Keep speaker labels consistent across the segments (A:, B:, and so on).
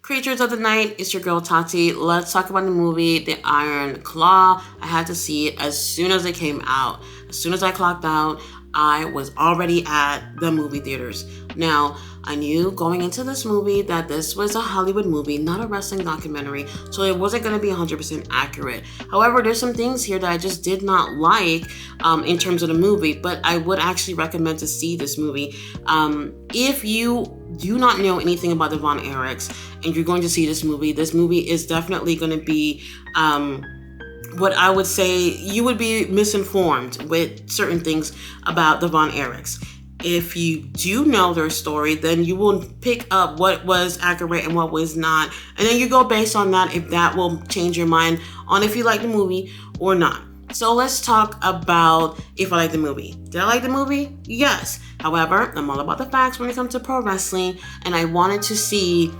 A: Creatures of the Night, it's your girl Tati. Let's talk about the movie The Iron Claw. I had to see it as soon as it came out. As soon as I clocked out, I was already at the movie theaters. Now, I knew going into this movie that this was a Hollywood movie, not a wrestling documentary, so it wasn't going to be 100% accurate. However, there's some things here that I just did not like in terms of the movie, but I would actually recommend to see this movie. If you do not know anything about the Von Erichs and you're going to see this movie is definitely going to be what I would say you would be misinformed with certain things about the Von Erichs. If you do know their story, then you will pick up what was accurate and what was not. And then you go based on that if that will change your mind on if you like the movie or not. So let's talk about if I like the movie. Did I like the movie? Yes. However, I'm all about the facts when it comes to pro wrestling, and I wanted to see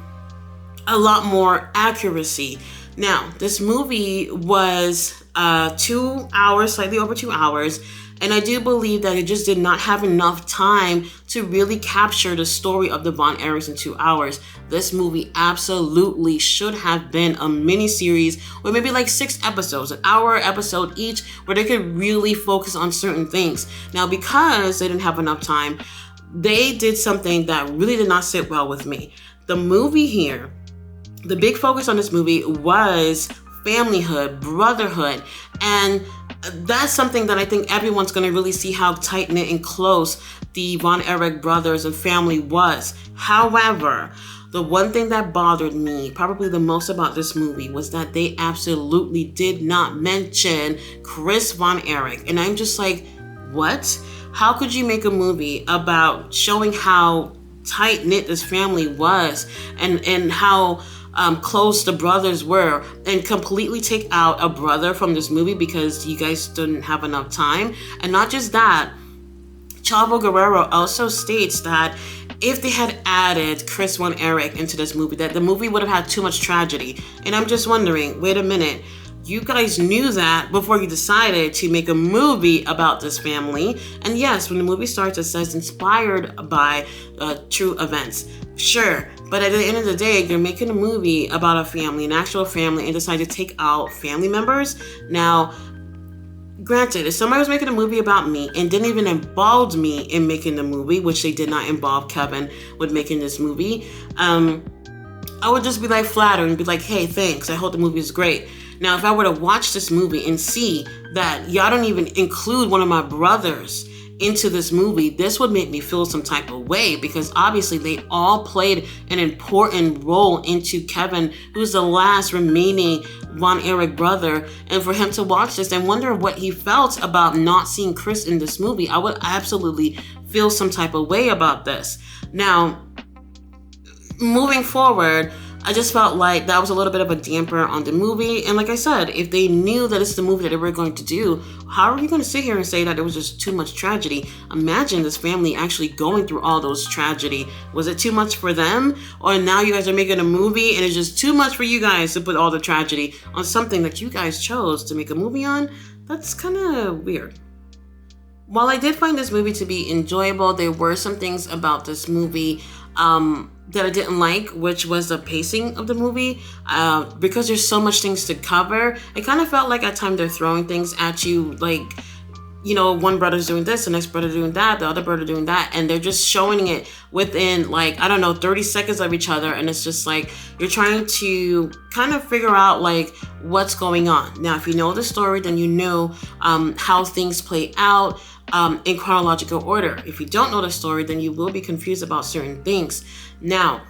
A: a lot more accuracy. Now, this movie was 2 hours, slightly over 2 hours, and I do believe that it just did not have enough time to really capture the story of the Von Erichs in 2 hours. This movie absolutely should have been a mini-series or maybe like 6 episodes, an hour episode each, where they could really focus on certain things. Now, because they didn't have enough time, they did something that really did not sit well with me. The movie here, the big focus on this movie was familyhood, brotherhood, and that's something that I think everyone's going to really see how tight-knit and close the Von Erich brothers and family was. However, the one thing that bothered me probably the most about this movie was that they absolutely did not mention Chris Von Erich. And I'm just like, what? How could you make a movie about showing how tight-knit this family was and how close the brothers were and completely take out a brother from this movie because you guys didn't have enough time? And not just that, Chavo Guerrero also states that if they had added Chris Von Erich into this movie, that the movie would have had too much tragedy. And I'm just wondering, wait a minute, you guys knew that before you decided to make a movie about this family. And yes, when the movie starts, it says inspired by true events. Sure, but at the end of the day, you're making a movie about a family, an actual family, and decide to take out family members. Now, granted, if somebody was making a movie about me and didn't even involve me in making the movie, which they did not involve Kevin with making this movie, I would just be like flattered and be like, hey, thanks, I hope the movie is great. Now, if I were to watch this movie and see that y'all don't even include one of my brothers into this movie, this would make me feel some type of way, because obviously they all played an important role into Kevin, who's the last remaining Von Erich brother. And for him to watch this and wonder what he felt about not seeing Chris in this movie, I would absolutely feel some type of way about this. Now, moving forward, I just felt like that was a little bit of a damper on the movie. And like I said, if they knew that it's the movie that they were going to do, how are you going to sit here and say that there was just too much tragedy? Imagine this family actually going through all those tragedy. Was it too much for them? Or now you guys are making a movie and it's just too much for you guys to put all the tragedy on something that you guys chose to make a movie on? That's kind of weird. While I did find this movie to be enjoyable, there were some things about this movie that I didn't like, which was the pacing of the movie. Because there's so much things to cover, it kind of felt like at times they're throwing things at you, like, you know, one brother's doing this, the next brother doing that, the other brother doing that, and they're just showing it within, like, I don't know, 30 seconds of each other, and it's just like you're trying to kind of figure out like what's going on. Now, if you know the story, then you know how things play out in chronological order. If you don't know the story, then you will be confused about certain things. Now,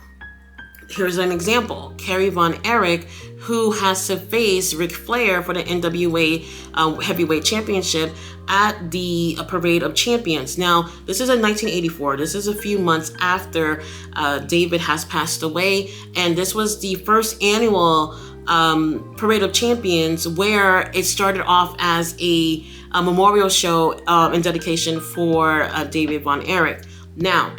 A: here's an example. Kerry Von Erich, who has to face Ric Flair for the NWA Heavyweight Championship at the Parade of Champions. Now, this is in 1984. This is a few months after David has passed away. And this was the first annual Parade of Champions, where it started off as a memorial show in dedication for David Von Erich. Now,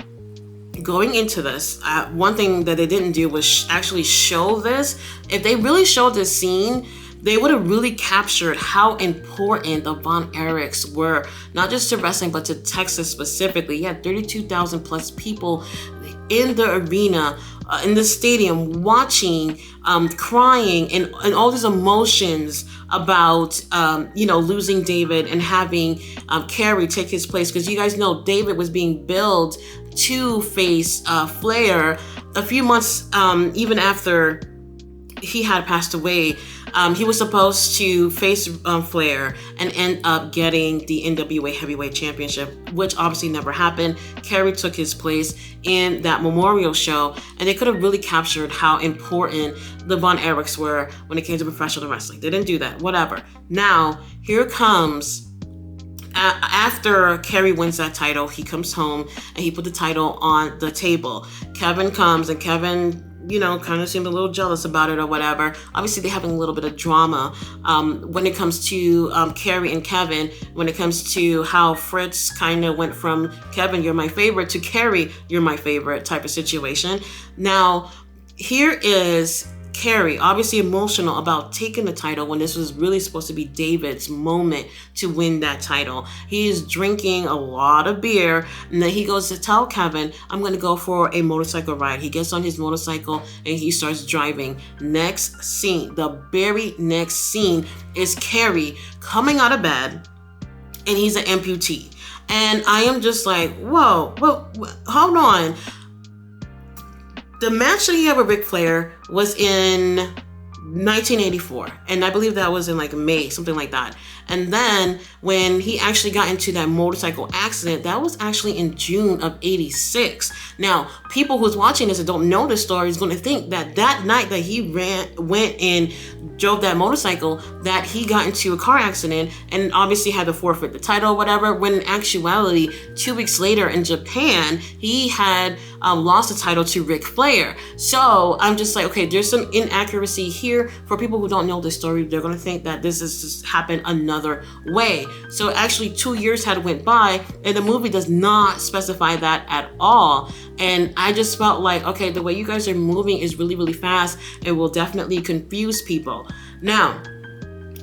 A: going into this, one thing that they didn't do was actually show this. If they really showed this scene, they would have really captured how important the Von Erichs were, not just to wrestling, but to Texas specifically. You had 32,000 plus people in the arena, in the stadium, watching, crying, and all these emotions about, losing David and having Kerry take his place. Because you guys know David was being billed to face Flair a few months even after he had passed away. He was supposed to face Flair and end up getting the NWA Heavyweight Championship, which obviously never happened. Kerry took his place in that memorial show, and they could have really captured how important the Von Erichs were when it came to professional wrestling. They didn't do that, whatever. Now, here comes, after Kerry wins that title, he comes home and he put the title on the table. Kevin comes, and Kevin, kind of seemed a little jealous about it or whatever. Obviously, they're having a little bit of drama when it comes to Kerry and Kevin, when it comes to how Fritz kind of went from Kevin, you're my favorite, to Kerry, you're my favorite type of situation. Now, here is Kerry, obviously emotional about taking the title when this was really supposed to be David's moment to win that title. He is drinking a lot of beer, and then he goes to tell Kevin, I'm going to go for a motorcycle ride. He gets on his motorcycle and he starts driving. Next scene, the very next scene, is Kerry coming out of bed, and he's an amputee. And I am just like, whoa, hold on. The match that he had with Ric Flair was in 1984, and I believe that was in like May, something like that. And then when he actually got into that motorcycle accident, that was actually in June of 86. Now, people who's watching this and don't know the story is going to think that that night that he went and drove that motorcycle, that he got into a car accident and obviously had to forfeit the title or whatever, when in actuality, 2 weeks later in Japan, he had lost the title to Ric Flair. So I'm just like, okay, there's some inaccuracy here. For people who don't know the story, they're going to think that this has just happened another way. So actually 2 years had went by, and the movie does not specify that at all. And I just felt like, okay, the way you guys are moving is really, really fast. It will definitely confuse people. Now,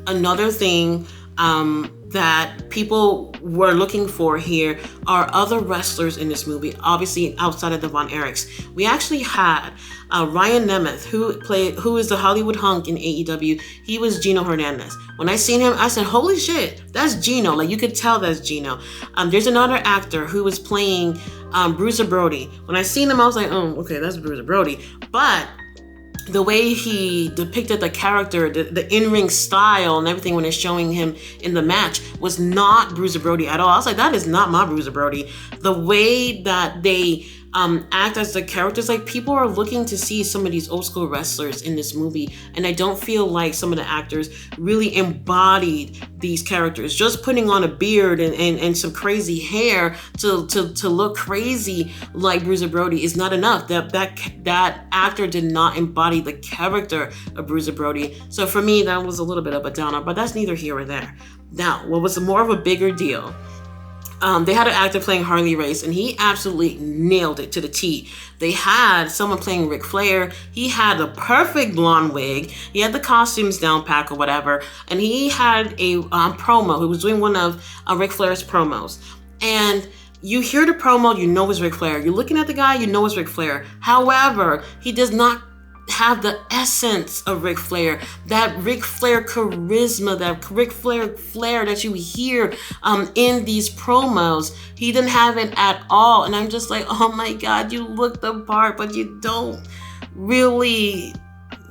A: another thing that people were looking for here are other wrestlers in this movie, obviously outside of the Von Erichs. We actually had Ryan Nemeth, who is the Hollywood hunk in AEW. He was Gino Hernandez. When I seen him, I said, holy shit, that's Gino. Like, you could tell that's Gino. There's another actor who was playing Bruiser Brody. When I seen him, I was like, oh, okay, that's Bruiser Brody. But the way he depicted the character, the in-ring style and everything when they're showing him in the match was not Bruiser Brody at all. I was like, that is not my Bruiser Brody. The way that they act as the characters, like, people are looking to see some of these old school wrestlers in this movie, and I don't feel like some of the actors really embodied these characters. Just putting on a beard and some crazy hair to look crazy like Bruiser Brody is not enough. That actor did not embody the character of Bruiser Brody. So for me, that was a little bit of a downer, but that's neither here or there. Now, what was more of a bigger deal, they had an actor playing Harley Race, and he absolutely nailed it to the T. They had someone playing Ric Flair. He had a perfect blonde wig. He had the costumes down pack or whatever, and he had a promo. He was doing one of Ric Flair's promos, and you hear the promo, you know it's Ric Flair. You're looking at the guy, you know it's Ric Flair. However, he does not have the essence of Ric Flair, that Ric Flair charisma, that Ric Flair flair that you hear in these promos. He didn't have it at all. And I'm just like, oh my God, you look the part, but you don't really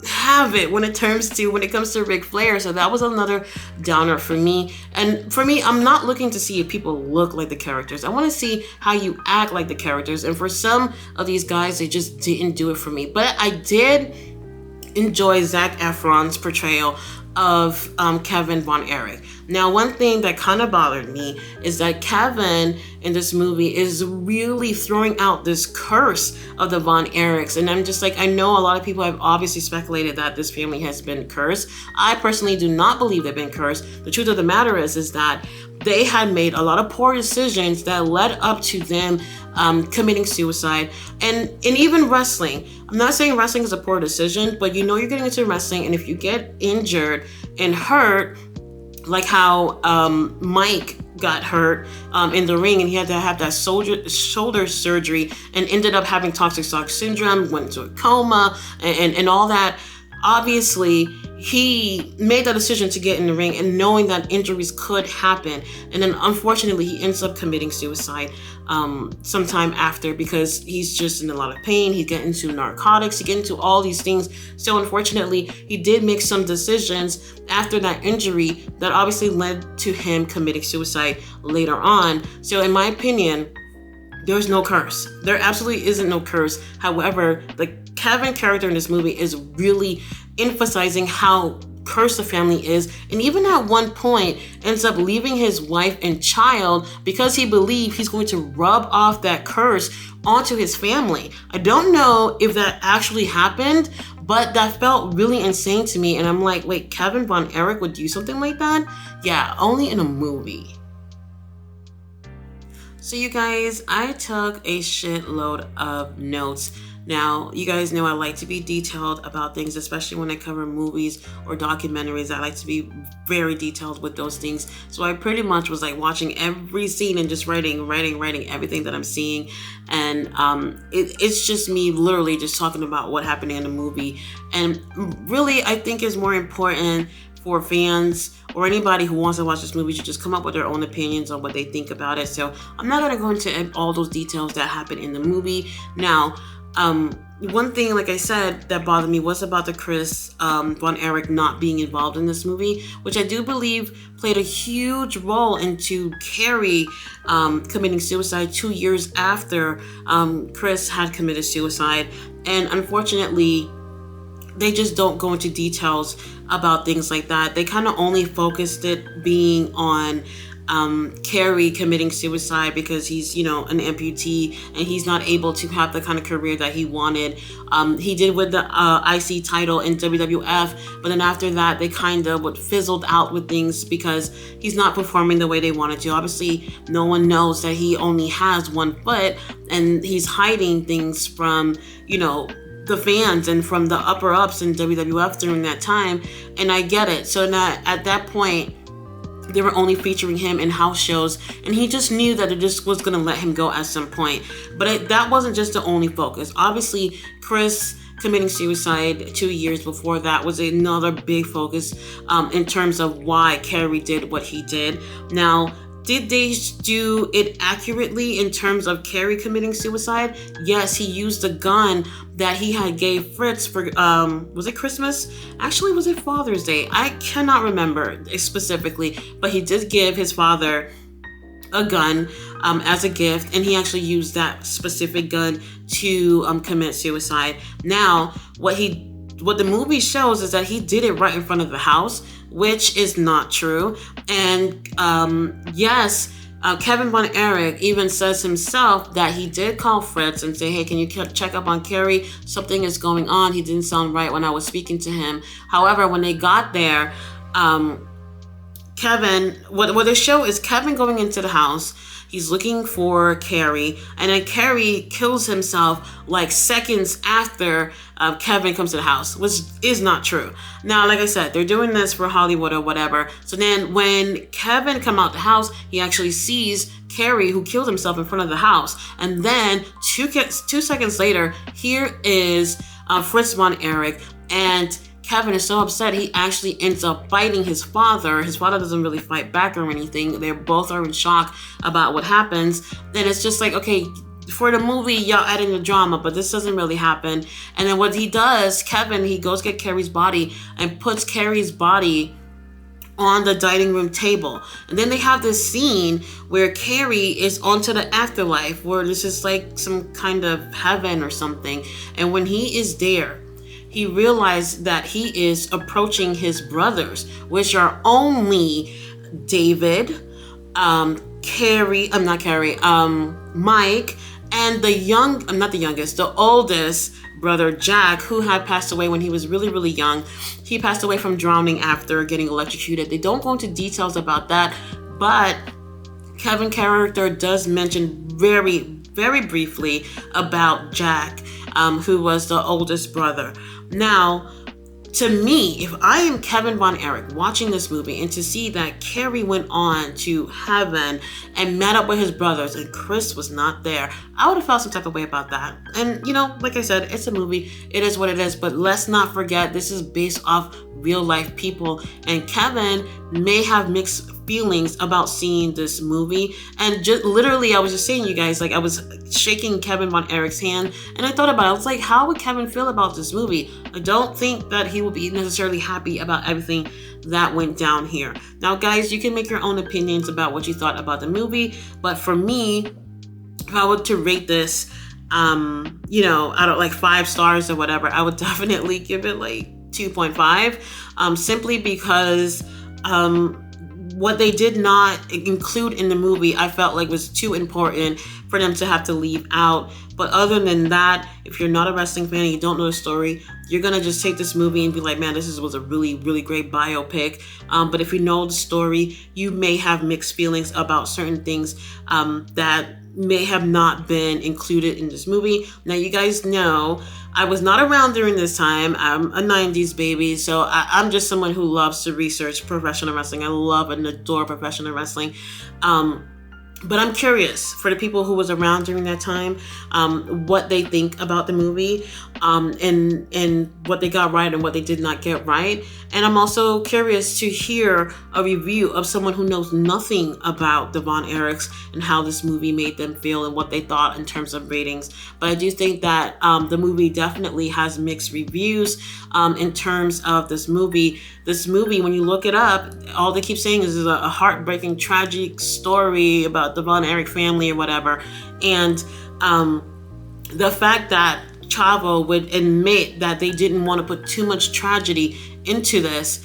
A: have it when it comes to Ric Flair. So that was another downer for me. And for me, I'm not looking to see if people look like the characters. I want to see how you act like the characters. And for some of these guys, they just didn't do it for me. But I did enjoy Zac Efron's portrayal of Kevin Von Erich. Now, one thing that kind of bothered me is that Kevin in this movie is really throwing out this curse of the Von Erichs. And I'm just like, I know a lot of people have obviously speculated that this family has been cursed. I personally do not believe they've been cursed. The truth of the matter is that they had made a lot of poor decisions that led up to them committing suicide. And even wrestling. I'm not saying wrestling is a poor decision, but you're getting into wrestling, and if you get injured and hurt, like how Mike got hurt in the ring, and he had to have that shoulder surgery and ended up having toxic shock syndrome, went into a coma, and all that. Obviously, he made that decision to get in the ring and knowing that injuries could happen. And then unfortunately, he ends up committing suicide sometime after, because he's just in a lot of pain. He get into narcotics, he get into all these things. So unfortunately, he did make some decisions after that injury that obviously led to him committing suicide later on. So in my opinion, there's no curse. There absolutely isn't no curse. However, the Kevin character in this movie is really emphasizing how cursed the family is, and even at one point ends up leaving his wife and child because he believes he's going to rub off that curse onto his family. I don't know if that actually happened, but that felt really insane to me. And I'm like, wait, Kevin Von Erich would do something like that? Yeah, only in a movie. So you guys, I took a shitload of notes. Now, you guys know I like to be detailed about things, especially when I cover movies or documentaries. I like to be very detailed with those things. So I pretty much was like watching every scene and just writing everything that I'm seeing. And it's just me literally just talking about what happened in the movie. And really, I think is more important for fans or anybody who wants to watch this movie to just come up with their own opinions on what they think about it. So I'm not going to go into all those details that happen in the movie. Now, one thing, like I said, that bothered me was about the Chris Von Erich not being involved in this movie, which I do believe played a huge role into Carrie committing suicide 2 years after Chris had committed suicide. And unfortunately, they just don't go into details about things like that. They kind of only focused it being on Carrie committing suicide because he's, an amputee and he's not able to have the kind of career that he wanted. He did with the IC title in WWF, but then after that, they kind of fizzled out with things because he's not performing the way they wanted to. Obviously, no one knows that he only has one foot and he's hiding things from, the fans and from the upper ups in WWF during that time. And I get it. So now at that point, they were only featuring him in house shows, and he just knew that it just was going to let him go at some point. But that wasn't just the only focus. Obviously, Chris committing suicide 2 years before that was another big focus in terms of why Carrie did what he did. Now, did they do it accurately in terms of Carrie committing suicide? Yes, he used a gun that he had gave Fritz for, was it Christmas? Actually, was it Father's Day? I cannot remember specifically, but he did give his father a gun as a gift, and he actually used that specific gun to commit suicide. Now, what the movie shows is that he did it right in front of the house, which is not true. And yes, Kevin Von Erich even says himself that he did call Fritz and say, hey, can you check up on Carrie? Something is going on. He didn't sound right when I was speaking to him. However, when they got there, Kevin, what the show is Kevin going into the house. He's looking for Carrie, and then Carrie kills himself like seconds after Kevin comes to the house, which is not true. Now, like I said, they're doing this for Hollywood or whatever. So then when Kevin come out the house, he actually sees Carrie, who killed himself in front of the house. And then two seconds later, here is Fritz Von Erich, and Kevin is so upset, he actually ends up fighting his father. His father doesn't really fight back or anything. They both are in shock about what happens. Then it's just like, okay, for the movie, y'all adding the drama, but this doesn't really happen. And then what he does, Kevin, he goes get Carrie's body and puts Carrie's body on the dining room table. And then they have this scene where Carrie is onto the afterlife, where this is like some kind of heaven or something. And when he is there, he realized that he is approaching his brothers, which are only David, Mike, and the oldest brother, Jack, who had passed away when he was really, really young. He passed away from drowning after getting electrocuted. They don't go into details about that, but Kevin character does mention very, very briefly about Jack, who was the oldest brother. Now, to me, if I am Kevin Von Erich watching this movie and to see that Carrie went on to heaven and met up with his brothers and Chris was not there, I would have felt some type of way about that. And, you know, like I said, it's a movie. It is what it is. But let's not forget, this is based off real life people. And Kevin may have mixed feelings about seeing this movie. And just literally, I was just saying, you guys, like I was shaking Kevin Von Erich's hand and I thought about it. I was like, how would Kevin feel about this movie? I don't think that he would be necessarily happy about everything that went down here. Now, guys, you can make your own opinions about what you thought about the movie. But for me, if I were to rate this, you know, out of like 5 stars or whatever, I would definitely give it like 2.5, simply because what they did not include in the movie, I felt like was too important for them to have to leave out. But other than that, if you're not a wrestling fan and you don't know the story, you're gonna just take this movie and be like, man, was a really, really great biopic. But if you know the story, you may have mixed feelings about certain things that may have not been included in this movie. Now, you guys know I was not around during this time. I'm a 90s baby, so I'm just someone who loves to research professional wrestling. I love and adore professional wrestling. But I'm curious for the people who was around during that time, what they think about the movie, and what they got right and what they did not get right. And I'm also curious to hear a review of someone who knows nothing about the Von Erichs and how this movie made them feel and what they thought in terms of ratings. But I do think that the movie definitely has mixed reviews in terms of this movie. This movie, when you look it up, all they keep saying is a heartbreaking, tragic story about the Von Erich family or whatever. And the fact that Chavo would admit that they didn't want to put too much tragedy into this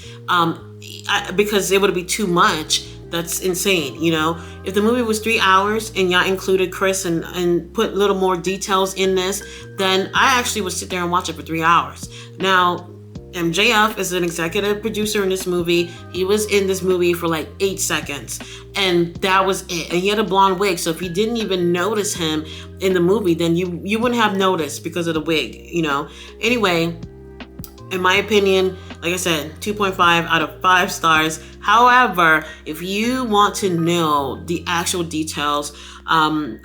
A: because it would be too much, that's insane. You know, if the movie was 3 hours and y'all included Chris and put little more details in this, then I actually would sit there and watch it for 3 hours. Now, MJF is an executive producer in this movie. He was in this movie for like 8 seconds, and that was it. And he had a blonde wig, so if you didn't even notice him in the movie, then you wouldn't have noticed because of the wig, you know. Anyway, in my opinion, like I said, 2.5 out of 5 stars. However, if you want to know the actual details on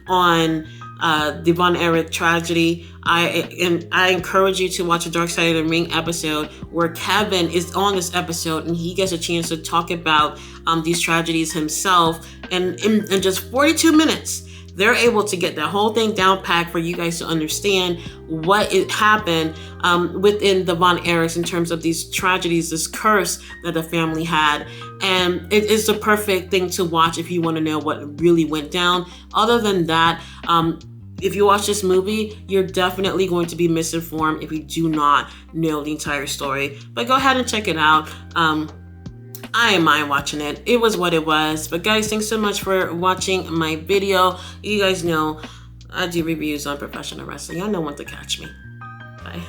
A: the Von Erich tragedy, I encourage you to watch a Dark Side of the Ring episode where Kevin is on this episode and he gets a chance to talk about these tragedies himself. And in just 42 minutes, they're able to get that whole thing down packed for you guys to understand what happened within the Von Erichs in terms of these tragedies, this curse that the family had. And it is the perfect thing to watch if you want to know what really went down. Other than that, if you watch this movie, you're definitely going to be misinformed if you do not know the entire story. But go ahead and check it out. I didn't mind watching it. It was what it was. But guys, thanks so much for watching my video. You guys know I do reviews on professional wrestling. I know when to catch me. Bye.